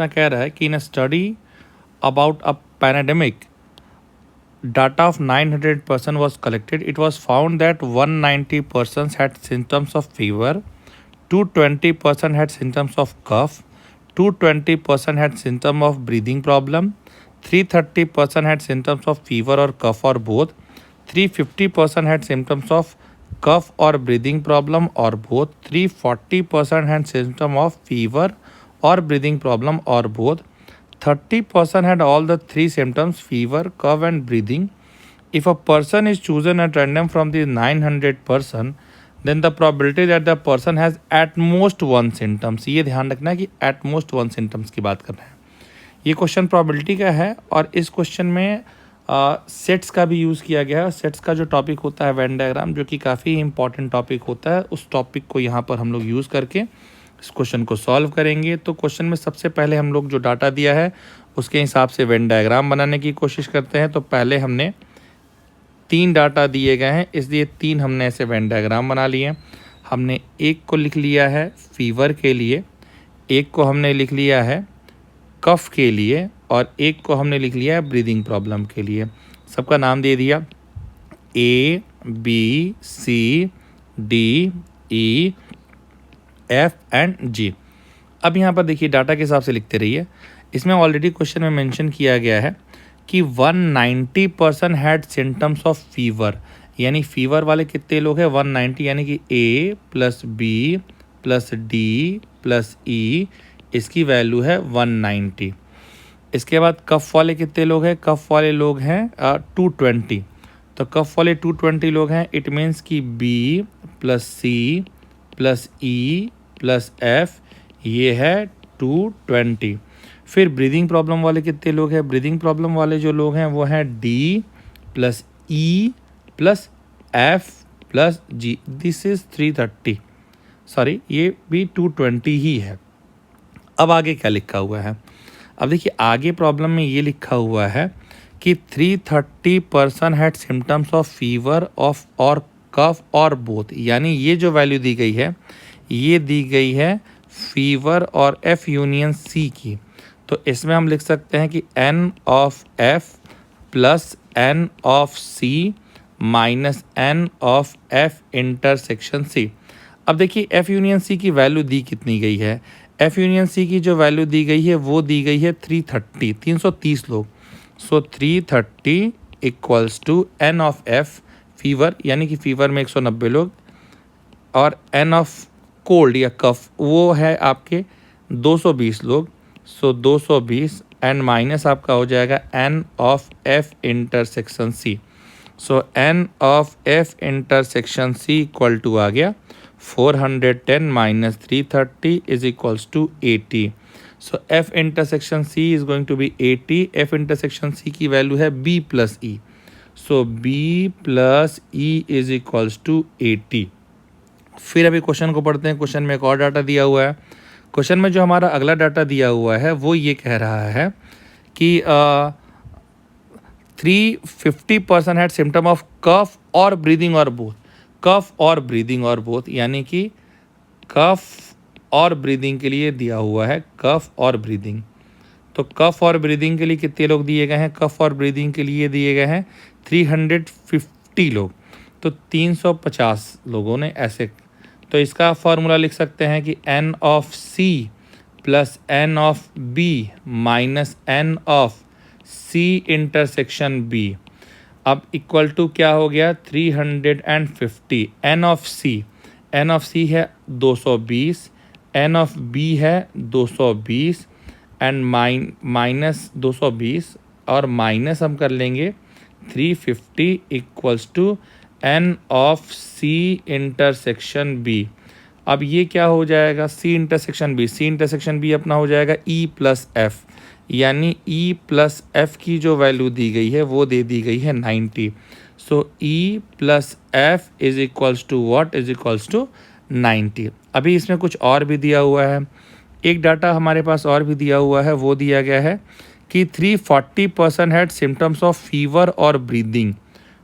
ना कह रहा है कि in study about a pandemic data of 900 person was collected. It was found that 190 persons had symptoms of fever, 220 person had symptoms of cough, 220 person had symptom of breathing problem, 330 person had symptoms of fever or cough or both, 350 person had symptoms of cough or breathing problem or both, 340 person had symptom of fever or breathing problem or both, 30% had all the three symptoms fever, cough and breathing. If a person is chosen at random from the 900 person, then the probability that the person has at most one symptoms, ये ध्यान रखना है कि at most one symptoms की बात कर रहे हैं. ये क्वेश्चन प्रोबेबिलिटी का है और इस क्वेश्चन में सेट्स का भी यूज़ किया गया है. सेट्स का जो टॉपिक होता है वेन डायग्राम, जो कि काफ़ी इंपॉर्टेंट टॉपिक होता है, उस टॉपिक को यहाँ पर हम लोग यूज़ करके इस क्वेश्चन को सॉल्व करेंगे. तो क्वेश्चन में सबसे पहले हम लोग जो डाटा दिया है उसके हिसाब से वेन डायग्राम बनाने की कोशिश करते हैं. तो पहले हमने 3 डाटा दिए गए हैं, इसलिए 3 हमने ऐसे वेन डायग्राम बना लिए. हमने एक को लिख लिया है फीवर के लिए, एक को हमने लिख लिया है कफ के लिए और एक को हमने लिख लिया है ब्रीदिंग प्रॉब्लम के लिए. सबका नाम दे दिया A, B, C, D, E, F and G. अब यहाँ पर देखिए डाटा के हिसाब से लिखते रहिए. इसमें ऑलरेडी क्वेश्चन में मेंशन किया गया है कि 190% हैड सिम्टम्स ऑफ फीवर, यानी फीवर वाले कितने लोग हैं 190, यानी कि A plus B plus D plus E, इसकी वैल्यू है 190. इसके बाद कफ वाले कितने लोग हैं, कफ वाले लोग हैं 220. तो कफ वाले 220 लोग हैं, इट मीन्स कि B plus C plus E plus F, ये है 220. फिर ब्रीदिंग प्रॉब्लम वाले कितने लोग हैं, ब्रीदिंग प्रॉब्लम वाले जो लोग हैं वो हैं D plus E plus F plus G. This is 330, sorry ये भी 220 ही है. अब आगे क्या लिखा हुआ है, अब देखिए आगे प्रॉब्लम में ये लिखा हुआ है कि 330% had symptoms of fever of और कफ और बोथ, यानी ये जो वैल्यू दी गई है ये दी गई है फीवर और F यूनियन C की. तो इसमें हम लिख सकते हैं कि N of F plus N of C minus N of F intersection C. अब देखिए F यूनियन C की वैल्यू दी कितनी गई है, F यूनियन C की जो वैल्यू दी गई है वो दी गई है 330 लोग. So 330 equals to N of F fever, यानी कि फीवर में 190 लोग, और N ऑफ कोल्ड या कफ वो है आपके 220 लोग. सो 220 एंड माइनस आपका हो जाएगा N of F intersection C. So N of F intersection C equal to आ गया 410 minus 330 is equals to 80. So F intersection C is going to be 80. F intersection C की वैल्यू है B plus E. So B plus E is equals to 80. फिर अभी question को पढ़ते हैं. Question में एक और डाटा दिया हुआ है. क्वेश्चन में जो हमारा अगला डाटा दिया हुआ है वो ये कह रहा है कि 350% हैड सिम्टम ऑफ कफ और ब्रीदिंग और बोथ. कफ और ब्रीदिंग और बोथ, यानी कि कफ और ब्रीदिंग के लिए दिया हुआ है, कफ और ब्रीदिंग. तो कफ और ब्रीदिंग के लिए कितने लोग दिए गए हैं, कफ और ब्रीदिंग के लिए दिए गए हैं 350 लोग. तो 350 लोगों ने ऐसे. तो इसका फॉर्मूला लिख सकते हैं कि N of C plus N of B minus N of C intersection B. अब इक्वल टू क्या हो गया 350. N ऑफ C है 220, N ऑफ B है 220 एंड माइनस 220 और माइनस हम कर लेंगे 350 equals to N of C intersection B. अब ये क्या हो जाएगा C इंटरसेक्शन B अपना हो जाएगा E प्लस F, यानी E प्लस F की जो वैल्यू दी गई है वो दे दी गई है 90. So E plus F is equals to what, is equals to 90. अभी इसमें कुछ और भी दिया हुआ है. एक डाटा हमारे पास और भी दिया हुआ है, वो दिया गया है कि 340% हैड सिम्टम्स ऑफ फीवर और ब्रीदिंग.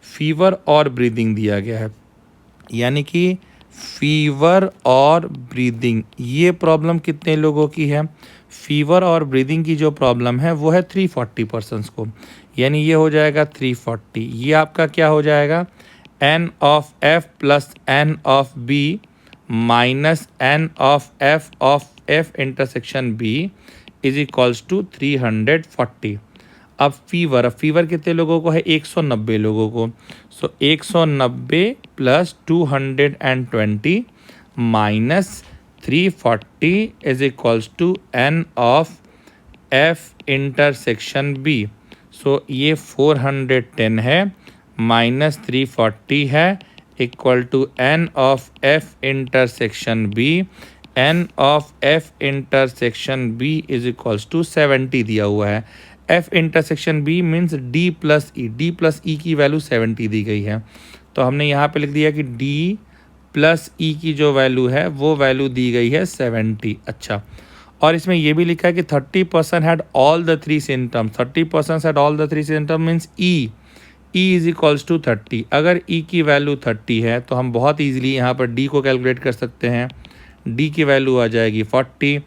फीवर और ब्रीदिंग दिया गया है, यानी कि फीवर और ब्रीदिंग ये प्रॉब्लम कितने लोगों की है, फीवर और ब्रीदिंग की जो प्रॉब्लम है वो है 340 पर्सन्स को, यानी ये हो जाएगा 340। ये आपका क्या हो जाएगा, N of F plus N of B minus N of F intersection B is equals to 340। अब फीवर कितने लोगों को है, 190 लोगों को। So 190 plus 220 minus 340 is equals to N of F intersection B. So ये 410 है माइनस 340 है equal to N of F intersection B. N of F intersection B is equals to 70 दिया हुआ है। F intersection B means D plus E की value 70 दी गई है, तो हमने यहाँ पे लिख दिया कि डी प्लस ई की जो वैल्यू है वो वैल्यू दी गई है 70। अच्छा, और इसमें ये भी लिखा है कि 30% had all the three symptoms. 30% had all the three symptom means E is equals to 30। अगर ई की वैल्यू 30 है तो हम बहुत ईजिली यहाँ पर डी को कैलकुलेट कर सकते हैं। डी की वैल्यू आ जाएगी 40।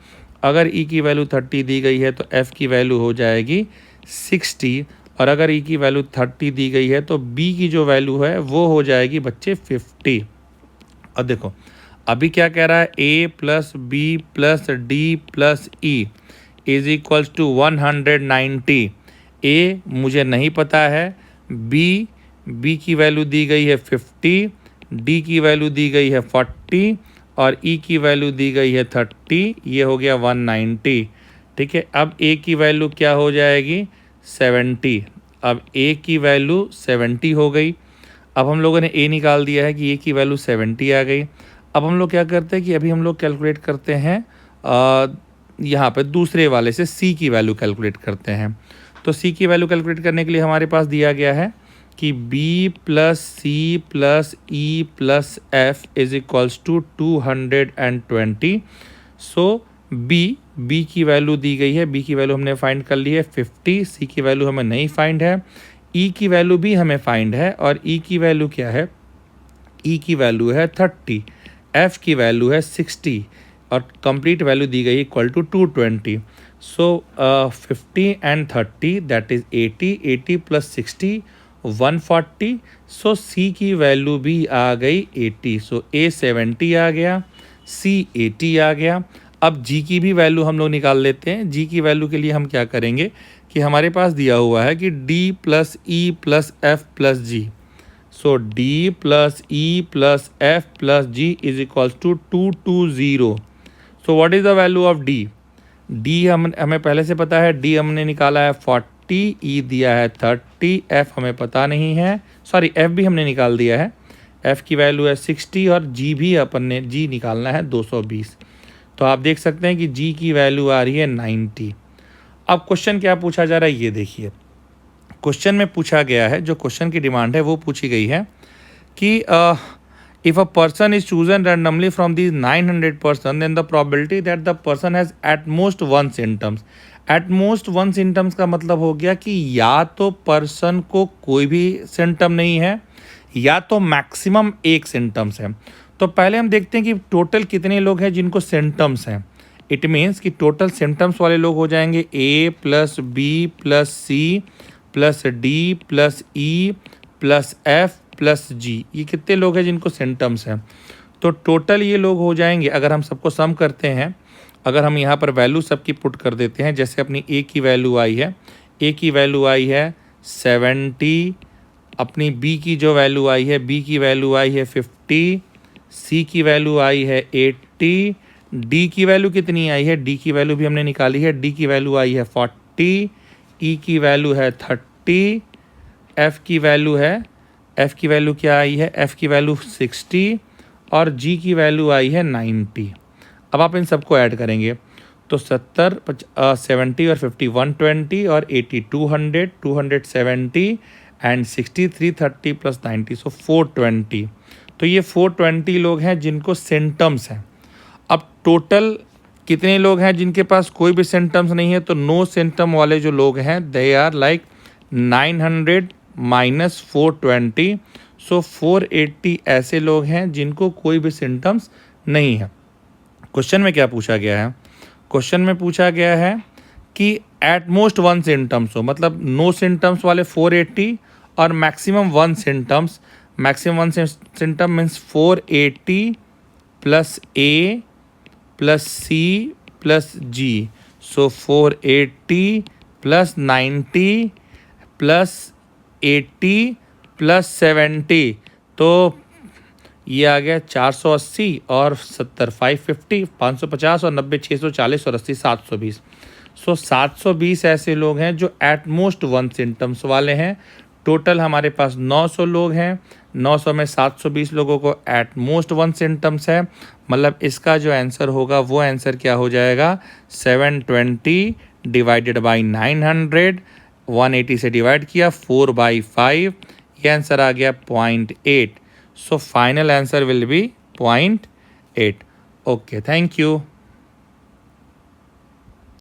अगर ई की वैल्यू 30 दी गई है तो एफ़ की वैल्यू हो जाएगी 60, और अगर ई की वैल्यू 30 दी गई है तो बी की जो वैल्यू है वो हो जाएगी बच्चे 50। अब देखो अभी क्या कह रहा है, A plus B plus D plus E is equals to 190। ए मुझे नहीं पता है, बी की वैल्यू दी गई है 50, डी की वैल्यू दी गई है 40 और ई की वैल्यू दी गई है 30। ये हो गया 190। ठीक है, अब ए की वैल्यू क्या हो जाएगी 70। अब ए की वैल्यू 70 हो गई। अब हम लोगों ने ए निकाल दिया है कि ए की वैल्यू 70 आ गई। अब हम लोग क्या करते हैं कि अभी हम लोग कैलकुलेट करते हैं यहाँ पे दूसरे वाले से सी की वैल्यू कैलकुलेट करते हैं। तो सी की वैल्यू कैलकुलेट करने के लिए हमारे पास दिया गया है कि B plus C plus E plus F is equals to 220। So B की वैल्यू दी गई है, बी की वैल्यू हमने फाइंड कर ली है 50। सी की वैल्यू हमें नहीं फाइंड है, ई की वैल्यू भी हमें फाइंड है, और ई की वैल्यू क्या है, ई की वैल्यू है 30, एफ की वैल्यू है 60 और कंप्लीट वैल्यू दी गई equal to 220। So 50 and 30 that is 80 plus 60 140। So C की वैल्यू भी आ गई 80। सो ए 70 आ गया, सी 80 आ गया। अब जी की भी वैल्यू हम लोग निकाल लेते हैं। जी की वैल्यू के लिए हम क्या करेंगे कि हमारे पास दिया हुआ है कि D plus E plus F plus G. So D plus E plus F plus G is equals to 220। So what is the value of D? D हमें पहले से पता है, डी हमने निकाला है 40, ई दिया है 30, एफ हमें पता नहीं है, सॉरी एफ भी हमने निकाल दिया है, एफ की वैल्यू है 60 और जी भी अपन ने जी निकालना है 220। तो आप देख सकते हैं कि जी की वैल्यू आ रही है 90। अब क्वेश्चन क्या पूछा जा रहा है ये देखिए। क्वेश्चन में पूछा गया है, जो क्वेश्चन की डिमांड है वो पूछी गई है कि if a person is chosen randomly from these 900 person, then the probability that the person has at most one symptoms. At most one symptoms का मतलब हो गया कि या तो पर्सन को कोई भी सिम्टम नहीं है या तो मैक्सिमम एक सिम्टम्स है। तो पहले हम देखते हैं कि टोटल कितने लोग हैं जिनको सिम्टम्स हैं। इट मीन्स कि टोटल सिम्टम्स वाले लोग हो जाएंगे A plus B plus C plus D plus E plus F plus G. ये कितने लोग हैं जिनको सिम्टम्स हैं? तो टोटल ये लोग हो जाएंगे, अगर हम सबको सम करते हैं, अगर हम यहाँ पर वैल्यू सबकी पुट कर देते हैं, जैसे अपनी ए की वैल्यू आई है, ए की वैल्यू आई है 70, अपनी बी की जो वैल्यू आई है, बी की वैल्यू आई है 50, सी की वैल्यू आई है 80, डी की वैल्यू कितनी आई है, डी की वैल्यू भी हमने निकाली है, डी की वैल्यू आई है 40, ई की वैल्यू है 30, एफ की वैल्यू है, एफ़ की वैल्यू क्या आई है, एफ़ की वैल्यू 60 और जी की वैल्यू आई है 90। अब आप इन सबको ऐड करेंगे तो 70 70 और 50 120 और 80 200 270 एंड 60 330 प्लस 90 सो 420। तो ये 420 लोग हैं जिनको सिम्टम्स हैं। अब टोटल कितने लोग हैं जिनके पास कोई भी सिम्टम्स नहीं है? तो नो सिम्टम वाले जो लोग हैं दे आर लाइक 900 माइनस 420। सो 480 ऐसे लोग हैं जिनको कोई भी सिम्टम्स नहीं है। क्वेश्चन में क्या पूछा गया है? क्वेश्चन में पूछा गया है कि एट मोस्ट 1 सिम्टम्स हो, मतलब नो सिम्टम्स वाले 480 और maximum 1 symptoms, maximum 1 symptom means 480 plus A plus C plus G, so 480 plus 90 plus 80 plus 70, तो ये आ गया 480 और 70 550, 550 और 90 640 और 80 720। सो 720 ऐसे लोग हैं जो एट मोस्ट 1 सिम्टम्स वाले हैं। टोटल हमारे पास 900 लोग हैं, 900 में 720 लोगों को एट मोस्ट 1 सिम्टम्स है, मतलब इसका जो आंसर होगा वो आंसर क्या हो जाएगा, 720 डिवाइडेड बाई 900, 180 से डिवाइड किया 4/5, ये आंसर आ गया 0.8। So final answer will be 0.8. Okay, thank you.